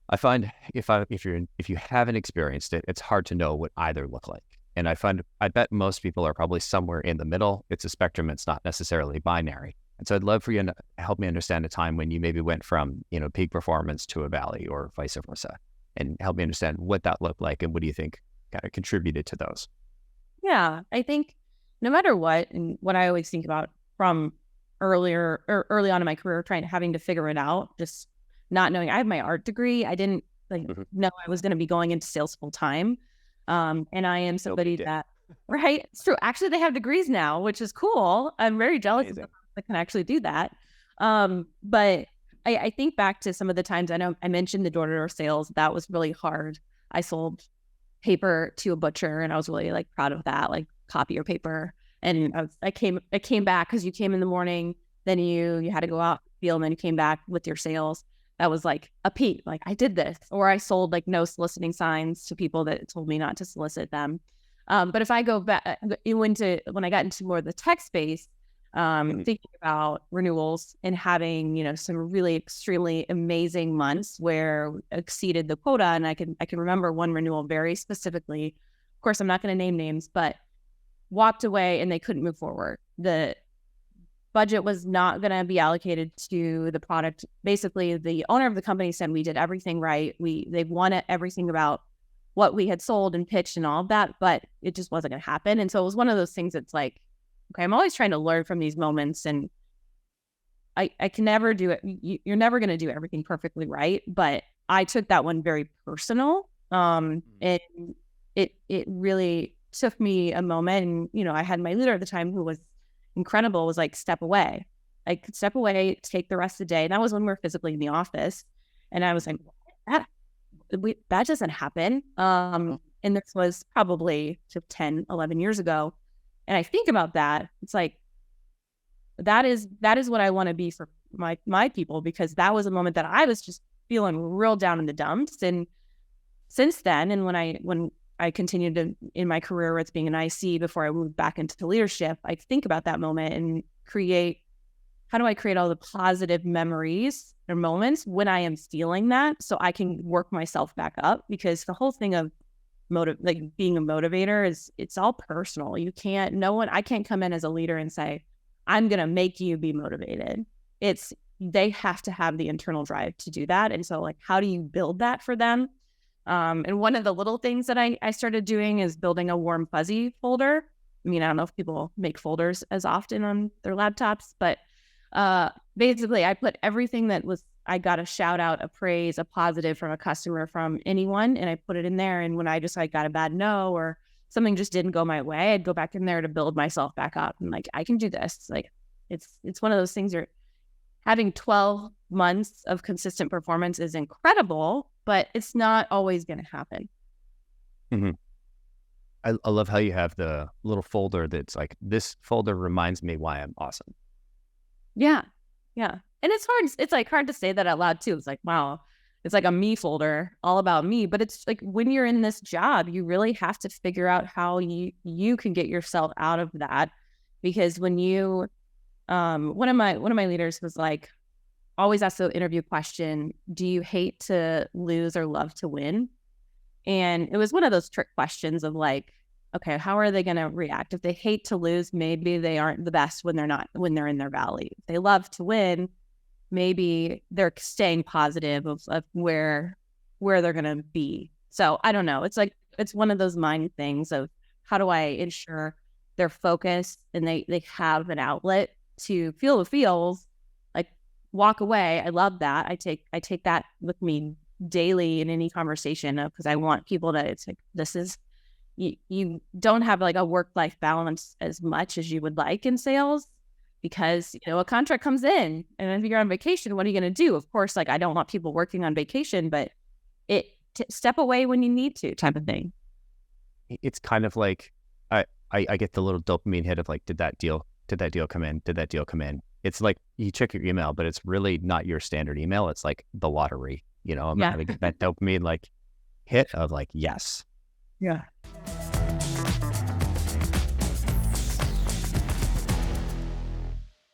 I find if you haven't experienced it, it's hard to know what either look like. And I bet most people are probably somewhere in the middle. It's a spectrum. It's not necessarily binary. And so I'd love for you to help me understand a time when you maybe went from, peak performance to a valley or vice versa, and help me understand what that looked like and what do you think kind of contributed to those. Yeah, I think no matter what, and what I always think about from early on in my career, having to figure it out, just not knowing. I have my art degree. I didn't like Mhm. know I was going to be going into sales full time. And I am Nobody somebody did. that, right? It's true. Actually, they have degrees now, which is cool. I'm very jealous of them Amazing. that can actually do that. But I think back to some of the times. I know I mentioned the door-to-door sales. That was really hard. I sold paper to a butcher, and I was really like proud of that, like copier paper. And I came back because you came in the morning, then you had to go out field, and then you came back with your sales. That was like a peak. Like I did this, or I sold like no soliciting signs to people that told me not to solicit them. But if I go back, when I got into more of the tech space, Mhm. thinking about renewals and having, some really extremely amazing months where we exceeded the quota. And I can remember one renewal very specifically. Of course, I'm not going to name names, but walked away and they couldn't move forward. The budget was not going to be allocated to the product. Basically, the owner of the company said we did everything right. They wanted everything about what we had sold and pitched and all of that, but it just wasn't going to happen. And so it was one of those things that's like, okay, I'm always trying to learn from these moments, and I can never do it. You're never going to do everything perfectly right, but I took that one very personal. Mhm. And it really took me a moment. And I had my leader at the time who was incredible. Was like, step away. I could step away, take the rest of the day. And that was when we were physically in the office. And I was like, that that doesn't happen. Oh. And this was probably 10, 11 years ago. And I think about that. It's like, that is what I want to be for my people, because that was a moment that I was just feeling real down in the dumps. And since then, and when I continued in my career as being an IC before I moved back into leadership, I think about that moment and create how do I create all the positive memories or moments when I am feeling that, so I can work myself back up. Because the whole thing of like being a motivator is, it's all personal. You can't, no one, I can't come in as a leader and say, I'm going to make you be motivated. It's, they have to have the internal drive to do that. And so like, how do you build that for them? And one of the little things that I started doing is building a warm fuzzy folder. I mean, I don't know if people make folders as often on their laptops, but basically I put everything that was, I got a shout out, a praise, a positive from a customer, from anyone, and I put it in there. And when I just like got a bad no, or something just didn't go my way, I'd go back in there to build myself back up. And like, I can do this. Like, it's one of those things where having 12 months of consistent performance is incredible, but it's not always going to happen. Mhm. I love how you have the little folder that's like, this folder reminds me why I'm awesome. Yeah. Yeah. And it's hard. It's like hard to say that out loud too. It's like, wow, it's like a me folder all about me. But it's like when you're in this job, you really have to figure out how you can get yourself out of that. Because when you one of my leaders was like, always ask the interview question, do you hate to lose or love to win? And it was one of those trick questions of like, okay, how are they going to react? If they hate to lose, maybe they aren't the best when they're in their valley. If they love to win, maybe they're staying positive of where they're going to be. So I don't know. It's like, it's one of those mind things of how do I ensure they're focused and they have an outlet to feel the feels, like walk away. I love that. I take that with me daily in any conversation, because I want people to, it's like, this is, you don't have like a work-life balance as much as you would like in sales, because a contract comes in, and if you're on vacation, what are you going to do? Of course, like I don't want people working on vacation, but step away when you need to, type of thing. It's kind of like I get the little dopamine hit of like, did that deal come in? Did that deal come in? It's like you check your email, but it's really not your standard email. It's like the lottery. I'm Yeah. having that dopamine like hit of like, yes. Yeah.